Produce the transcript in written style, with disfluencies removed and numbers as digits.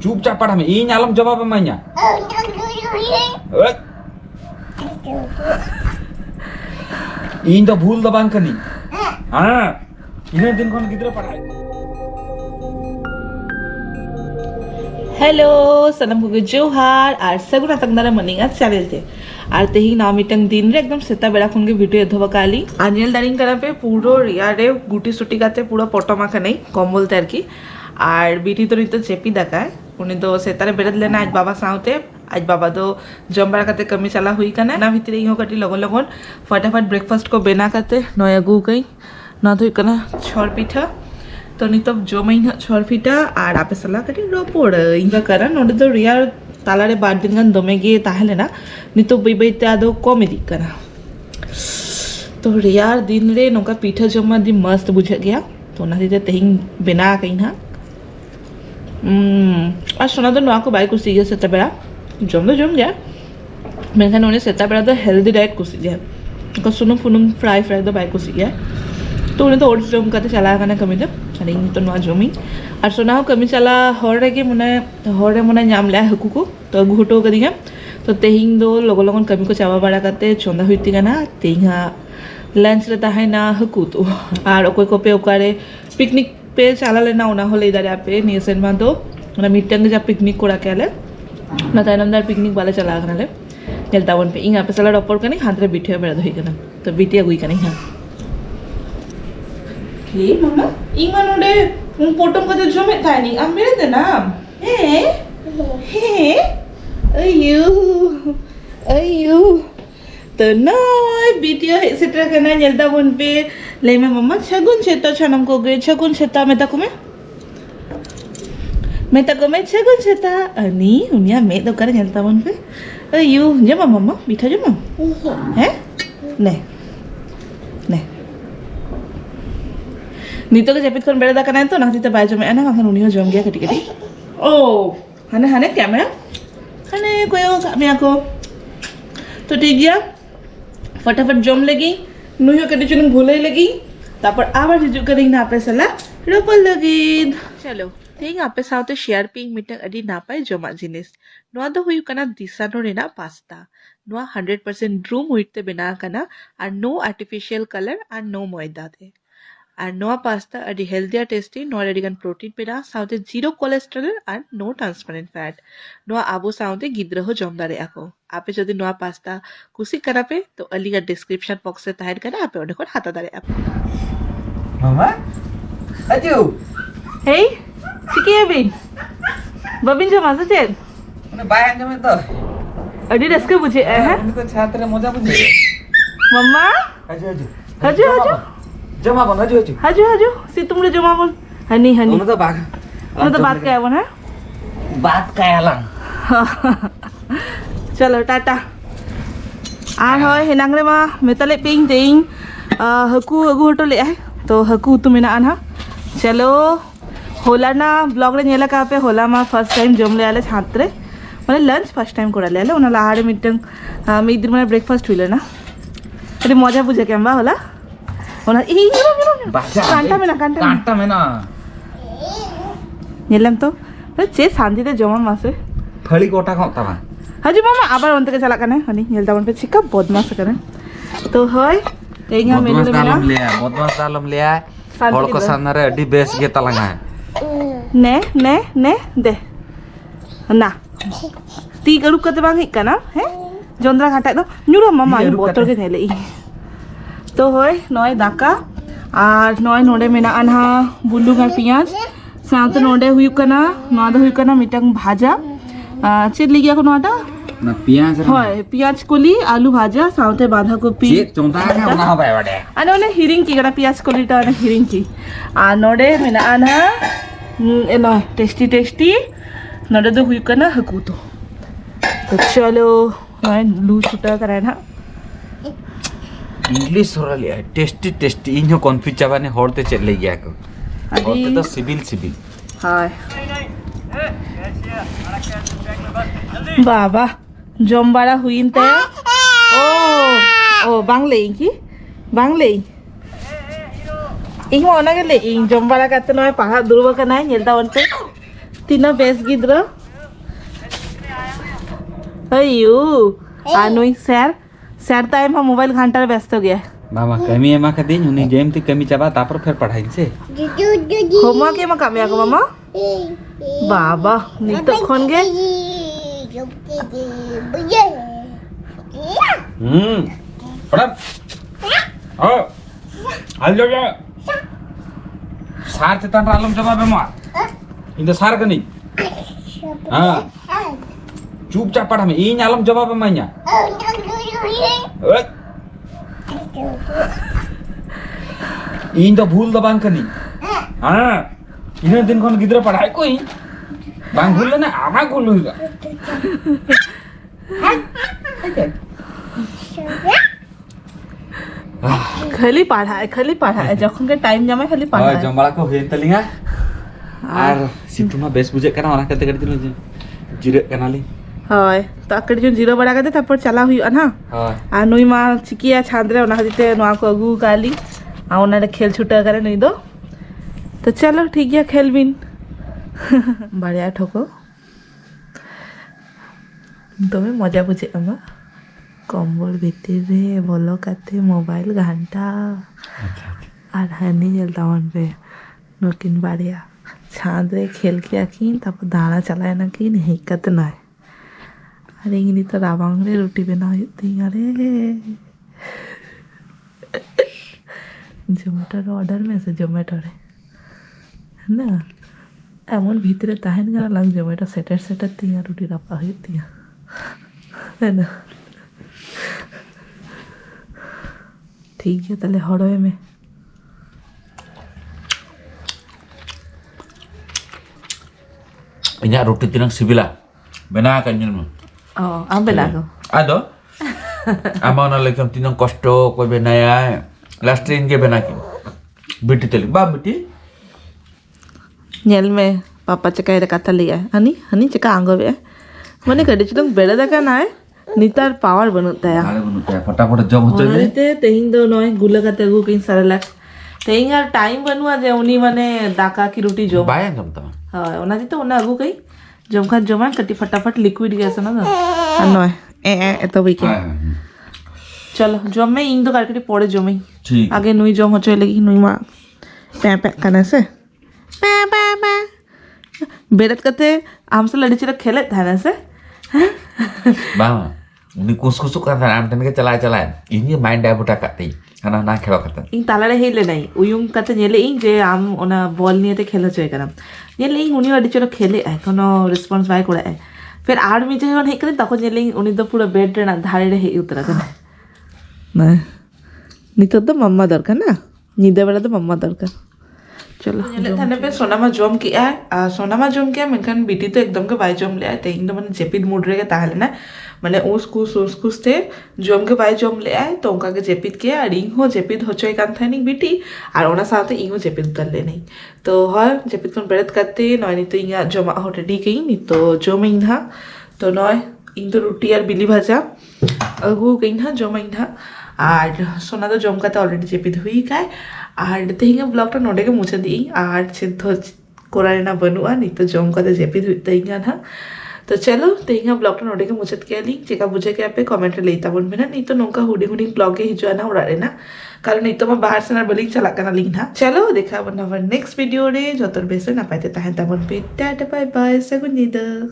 चुपचाप पढ़ा में इन आलम जवाब माइया इन तो भूल दबांग कनी हां इने दिन कोन गिदरे पढ़ाई हेलो सनम को जोहार और सगुना तंगदारा मनिंगा चैनल थे और तेही ना मिटंग दिन रे एकदम सेता बेड़ा खुन के वीडियो एधोबा काली आनियल दारिंग करा पे पूरो रियारे गुटी सुटी काते पूरा पटमा का नहीं कम बोलते আর কি আর বিটি তো নিতো চেপি দেখায় উনি তো সেতারে বেড়াত लेना आज बाबा साउते आज बाबा तो जम्बारा काते कमी चला हुई कना ना भीतर ही हो कटी लगन लगन फटाफट ब्रेकफास्ट को बेना काते नया गु गई ना तो कना छर पिठा तो नितो जमाइन छर पिठा और आपे सला कटी रोपोड़ इंगा करा नोडे तो रिया तालारे बाद दिन गन दमे गिए ताहले ना नितो बई बई ते आदो कॉमेडी करा तो रियार दिन रे नोका पिठा जमा दी मस्त बुझा गया तो ना दीते तेहिं बेना कहीं ना आज सोना तो नोआ को बाई कुछ सीगे सेता बेड़ा जम गया मेरे उन्हें सेता बेड़ा तो हेल्दी डाइट कुछ गया उनका सुनुम फुनुम फ्राई तो बाई कुछ गया तो उन्हें तो ओट्स जम करते चला करना कमी जब अरे तो नोआ जमी और सोना हो कमी चला हॉर्डे के मुने नाम लिया हकू को तो घुटो कर दिया तो तेहिं दो लोगों लोगों कमी को चावा बड़ा करते चौंदा हुई थी ना तेहा लंच रहता है ना हकू तो और कोई को पे ओकारे पिकनिक पे चला लेना उना हो ले इधर आप पे नियसन में तो ना मीटिंग जब पिकनिक को रखे ले ना ताइनमदार पिकनिक वाले चला करना ले जल्दा वन पे इंग आप पे चला डॉपर कनी हाथ रे बिठे बेड़ा धोई करना तो बिटिया गुई कनी हां ले मम्मा इंग मनोडे उन पोटम को तो जमे था नहीं अब मेरे दे नाम हे अयो तो नय बिटिया सेट्रा करना जल्दा वन पे ले में मम्मा छगुन छेता छनम को गए छगुन छेता मैं तको में छगुन छेता अनि उनिया मैं तो कर जल्दा वन पे अयो जमा मम्मा बिठा जमा हैं ने नीतो के जपित कोन बेड़ा दकना तो नाती तो बाय जमे ना मखन उनियो जम गया कटी कटी ओ हने कैमरा हने कोयो मैं को तो ठीक गया फटाफट जम लगी नुयो कटी चुन भूले लगी तापर आबार हिजु करी ना आपे सला रोपल लगी चलो तेंग आपे साउते शेयर पिंग मिटंग अडी ना पाए जमा जिनिस नोआ दो हुई कना दिसानो रेना पास्ता नोआ 100% रूम हुईते बिना कना और नो आर्टिफिशियल कलर और नो मैदा थे और नोआ पास्ता अडी हेल्दिया टेस्टी नो रेडिगन प्रोटीन पेरा साउते जीरो कोलेस्ट्रॉल और नो ट्रांसपेरेंट फैट नोआ आबो साउते गिद्रह जमदारे आको आपे जदि नोआ पास्ता कुसी करापे तो अलीगा डिस्क्रिप्शन बॉक्स से ताहेर करा आपे ओडे कोन हाता दारे आप मामा अजू हे सिकी बिन बबिन जमा से उन्हें बाय जमे तो अडी रसके बुझे है उन्हें तो छात्र मजा बुझे मम्मा हजू जमा बन हजू सी तुमरे जमा बन हनी उन्हें तो बात क्या बन है बात क्या ला चलो टाटा आर होय हेनांग रे मा मेताले पिंग तेइंग हकू अगू हटो ले आए तो हकू तु मेना आना चलो होला ना ब्लॉग रे नेला का पे होला मा फर्स्ट टाइम जम ले आले छात्रे माने लंच फर्स्ट टाइम कोरा ले आले ओना लाहारे मिटंग मी दिन माने ब्रेकफास्ट हुइले ना अरे मजा बुझे केम्बा होला ओना ई कांटा में ना नेलम तो चे शांति ते जमा मासे फली कोटा खाता बा हाजी मामा आबार अंत के चला कने हनी नेलदा बन पे चिका बदमाश करे तो होय तेंगा मेनू ले बदमाश दालम ले आए हड़ को सामने रे अडी बेस गे तलंगा है ने दे ना ती गरुप कते बांग हिक कना है जोंद्रा घाटा दो नुरो मामा इ बोतल के नेले तो होय नय दाका और नय नोडे मेना अनहा बुलुग और पियाज साथ नोडे हुई कना नोआ दो हुई कना मिटंग भाजा चेद लिया को नोटा ना पियाज होय पियाज कोली आलू भाजा साथे बांधा कोपी चेक चोंदा का ना हो बायवाडे अने ओने हिरिंग की गना पियाज कोली ता हिरिंग की आ नोडे मेना अनहा एनो टेस्टी नोडे दो हुई कना हकू तो चलो नय लू छुटा कराना इंग्लिश होरा लिया टेस्टी इनो कन्फ्यूज जाबाने हरते चले गया को हरते तो सिविल हाय बाबा जमबाड़ा हुईन ते ओ बांग्ले की बांग्ले ᱤᱧ ᱦᱚᱸ ᱚᱱᱟ ᱜᱮ ᱞᱟᱹᱭ ᱤᱧ ᱡᱚᱢ ᱵᱟᱲᱟ ᱠᱟᱛᱮ ᱱᱚᱜᱼᱚᱭ ᱯᱟᱲᱦᱟᱜ ᱫᱩᱲᱩᱵ ᱟᱠᱟᱱᱟᱭ ᱧᱮᱞ ᱫᱟᱵᱚᱱ ᱯᱮ ᱛᱤᱱᱟᱹᱜ ᱵᱮᱥ ᱜᱤᱫᱽᱨᱟᱹ अयू आनुई सैर टाइम हम मोबाइल घंटा व्यस्त हो गया बाबा कमी एमा कदीन उनी जेम ती कमी चाबा तापर फिर पढ़ाई से होमवर्क एमा कमी आगो मामा बाबा नी तो खोन गे पढ़ ओ आल जा सार चेतन आलम जवाब एमा इन तो सार कनी हां चुपचाप पढ़ा में इन आलम जवाब एमा nya इन तो भूल दबांग कनी हां इन दिन कोन गिदरा पढ़ाई कोई बांग भूल ना आमा भूल होगा खाली पढ़ा है जखन के टाइम जामे खाली पढ़ा है जमबाला को हेन तलिंगा आर सितुमा बेस बुझे कना ओना कते कते जिरे कनाली हाय तो अकड़ जो जीरो बड़ा कते तापर चला हुई ना हाय आ नुई मा चिकिया छांद्रे ओना हदिते नोआ को अगु काली आ ओना रे खेल छुटा करे नुई दो तो चलो ठीक है खेल बिन बढ़िया ठोको तुम्हें मजा बुझे अम्मा कम्बल भीतर रे बोलो काते मोबाइल घंटा और हनी जलता मन पे नकिन बढ़िया छांद रे खेल के आकिन तापर दाना चलाए ना कि नहीं कत ना अरे इनी तो रावांग रे रोटी बना होती अरे जोमेटो ऑर्डर में से जोमेटो रे है ना एमन भीतरे ताहन गला लग जोमेटो सेटर तिया रोटी रापा होती है ना ठीक है ताले हड़ोए में इन्या रोटी तिनक सिबिला बना कंजन में आम बेला को आदो आमाना लेकम तिनक कष्ट कोई बनाया लास्ट इनके बना के बेटी तली बा बेटी नेल में पापा चकाय रे कथा लिया हनी चका आंगो बे मने कडी चलम बेड़ा दका नाय नितार पावर बनता है आरे बनता है फटाफट जब होते है ते तेहिं दो नय गुला काते गु किन सारा तेहिं यार टाइम बनवा जे उनी माने दाका की रोटी जो बाया जमता हां ओना जी तो ओना अगु कई जमखा जमा कटी फटाफट लिक्विड गैस ना नय ए तो बई के चलो जम में इन दो करकटी पड़े जमे ठीक आगे नुई जम होचे लगी नुई मा पे कने से पे बेरत कते आम से लड़ी चिरा खेले थाने से बामा उनी कुछ का था आम तन के चलाए इनी माइंड डायबुटा काती हना ना खेलो करता इन तालारे हेले नहीं उयुम कते नेले इन जे आम ओना बॉल नियते खेलो चय करम नेले इन उनी अडी चिरा खेले कोनो रिस्पांस बाय कोड़ा है फिर आड़ में जे हे करे तको नेले उनी तो पूरा बेड रे ना धारे रे हे उतरा कने ना नितो तो मम्मा दरकार ना निदे बेला तो मम्मा दरकार चलो थाने पे सोनामा जम किया है सोनामा जम किया मेनखान बीटी तो एकदम के बाय जम ले आए तेहिं तो माने जेपिद मूड रे ताहले ना माने उस कुछ थे जम के बाय जम ले आए तो उनका के जेपिद किया और इंग हो जेपिद होचोय कान थानी बीटी और ओना साथे इंग हो जेपिद उतर ले नहीं तो हर जेपिद कोन बेरत करते नय नि तो इंगा जमा हो रेडी कई नि तो जम इन था तो नय इन तो रोटी और बिली भाजा अगु कई ना जम इन था और सोना तो जम काते ऑलरेडी जेपिद हुई काय और तेहिंगा ब्लॉगटा नोडे के मुछे दी और चिंतो कोराना बनुआ नहीं तो जम काते जेपिद हुई तेहिंगा ना तो चलो तेहिंगा ब्लॉगटा नोडे के मुछे के लिंक चेका बुझे के पे कमेंट रे लेता बन बिना नहीं तो नोका हुडी ब्लॉग के हिजुआ ना उड़ा रे ना कारण नहीं तो मैं बाहर से ना बलिंग चला करना लिंक ना चलो देखा बना नेक्स्ट वीडियो रे जतर बेसे ना पाते ताहे तबन पे टाटा बाय बाय सगुनिदा।